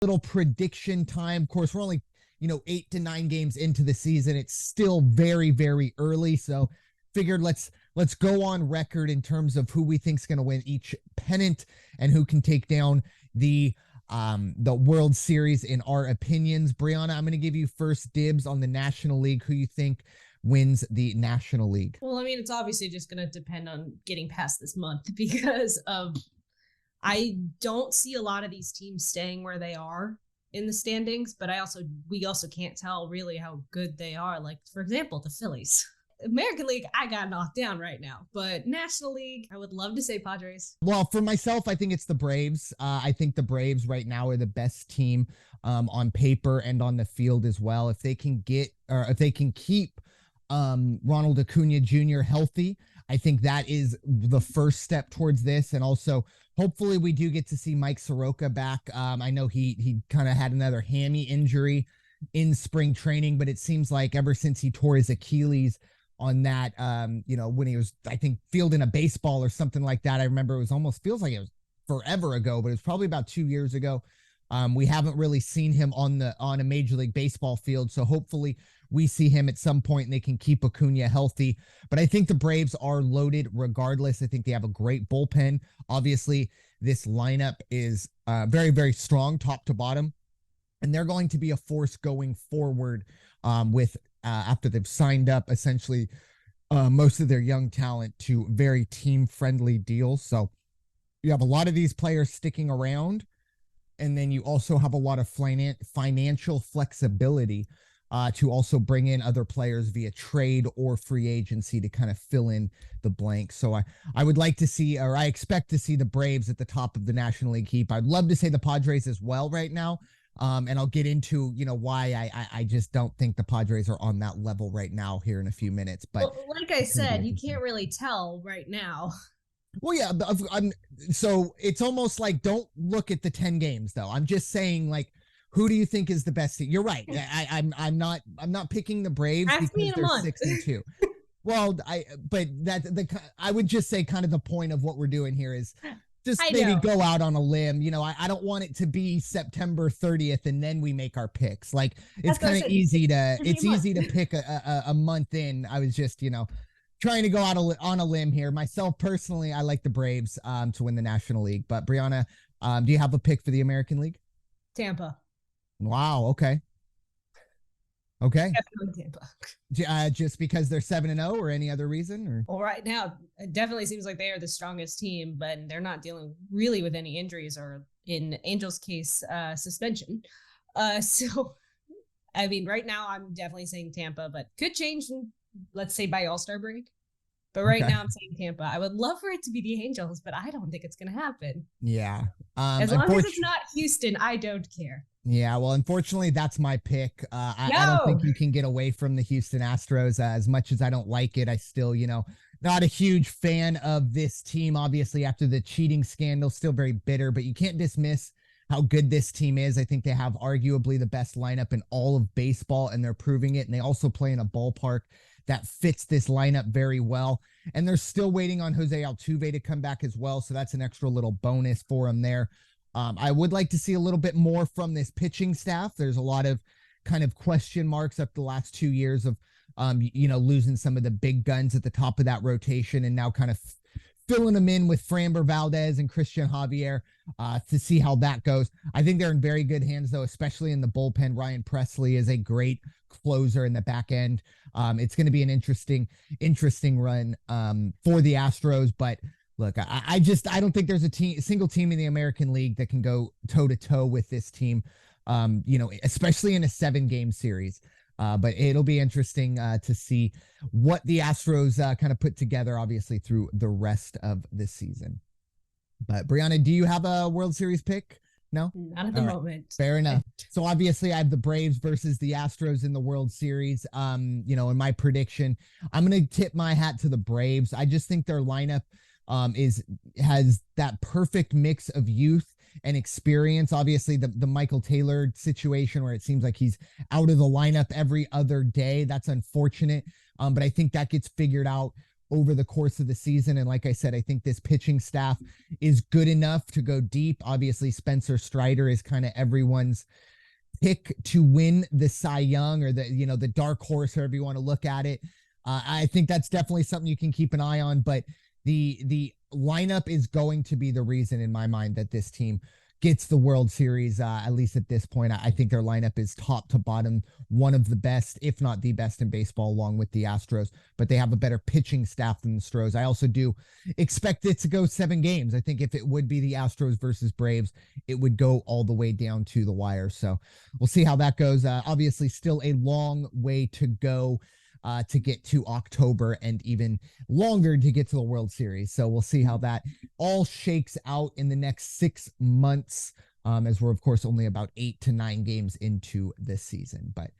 little prediction time. Of course, we're only 8 to 9 games into the season. It's still very, very early. So figured let's go on record in terms of who we think is going to win each pennant and who can take down the World Series in our opinions. Brianna, I'm going to give you first dibs on the National League. Who you think wins the National League? Well, I mean, it's obviously just going to depend on getting past this month because of I don't see a lot of these teams staying where they are in the standings, but we also can't tell really how good they are. Like, for example, the Phillies. American League, I got knocked down right now, but National League, I would love to say Padres. Well, for myself, I think it's the Braves. I think the Braves right now are the best team on paper and on the field as well. If they can keep Ronald Acuna Jr. healthy, I think that is the first step towards this. And also, hopefully we do get to see Mike Soroka back. I know he kind of had another hammy injury in spring training, but it seems like ever since he tore his Achilles on that, when he was, I think, fielding a baseball or something like that. I remember feels like it was forever ago, but it was probably about 2 years ago. We haven't really seen him on a Major League Baseball field. So hopefully we see him at some point and they can keep Acuna healthy. But I think the Braves are loaded regardless. I think they have a great bullpen. Obviously, this lineup is very, very strong top to bottom. And they're going to be a force going forward with after they've signed up essentially most of their young talent to very team-friendly deals. So you have a lot of these players sticking around, and then you also have a lot of financial flexibility to also bring in other players via trade or free agency to kind of fill in the blank. So I would like to see, or I expect to see, the Braves at the top of the National League heap. I'd love to say the Padres as well right now. And I'll get into, why I just don't think the Padres are on that level right now here in a few minutes. But well, like I said, you can't really tell right now. Well, yeah, so it's almost like, don't look at the 10 games though. I'm just saying, like, who do you think is the best team? You're right. I'm not picking the Braves because they're 6-2. Well, I would just say kind of the point of what we're doing here is just maybe go out on a limb. I don't want it to be September 30th and then we make our picks. Like, it's kind of easy to pick a month in. I was just, trying to go out on a limb here. Myself personally, I like the Braves to win the National League. But Brianna, do you have a pick for the American League? Tampa. Wow. Okay. Okay. Tampa. Just because they're 7-0 or any other reason? Or? Well, right now, it definitely seems like they are the strongest team, but they're not dealing really with any injuries or, in Angel's case, suspension. So, I mean, right now, I'm definitely saying Tampa, but could change, let's say, by All-Star break. But right now, I'm saying Tampa. I would love for it to be the Angels, but I don't think it's going to happen. Yeah. As long as it's not Houston, I don't care. Yeah, well, unfortunately, that's my pick. I don't think you can get away from the Houston Astros. As much as I don't like it, I still, not a huge fan of this team. Obviously, after the cheating scandal, still very bitter, but you can't dismiss how good this team is. I think they have arguably the best lineup in all of baseball, and they're proving it. And they also play in a ballpark that fits this lineup very well. And they're still waiting on Jose Altuve to come back as well. So that's an extra little bonus for them there. I would like to see a little bit more from this pitching staff. There's a lot of kind of question marks up the last 2 years of, losing some of the big guns at the top of that rotation and now kind of filling them in with Framber Valdez and Christian Javier to see how that goes. I think they're in very good hands, though, especially in the bullpen. Ryan Presley is a great closer in the back end. It's going to be an interesting run for the Astros, but look, I don't think there's a single team in the American League that can go toe to toe with this team, especially in a 7-game series. But it'll be interesting to see what the Astros kind of put together, obviously, through the rest of the season. But Brianna, do you have a World Series pick? No? Not at the moment. Fair enough. So obviously I have the Braves versus the Astros in the World Series. In my prediction, I'm going to tip my hat to the Braves. I just think their lineup has that perfect mix of youth and experience. Obviously the Michael Taylor situation where it seems like he's out of the lineup every other day. That's unfortunate. But I think that gets figured out over the course of the season. And like I said, I think this pitching staff is good enough to go deep. Obviously, Spencer Strider is kind of everyone's pick to win the Cy Young, or the dark horse, however you want to look at it. I think that's definitely something you can keep an eye on, but the lineup is going to be the reason in my mind that this team gets the World Series, at least at this point. I think their lineup is top to bottom, one of the best, if not the best in baseball, along with the Astros, but they have a better pitching staff than the Astros. I also do expect it to go 7 games. I think if it would be the Astros versus Braves, it would go all the way down to the wire. So we'll see how that goes. Obviously, still a long way to go to get to October, and even longer to get to the World Series. So we'll see how that all shakes out in the next 6 months, as we're, of course, only about 8 to 9 games into this season. But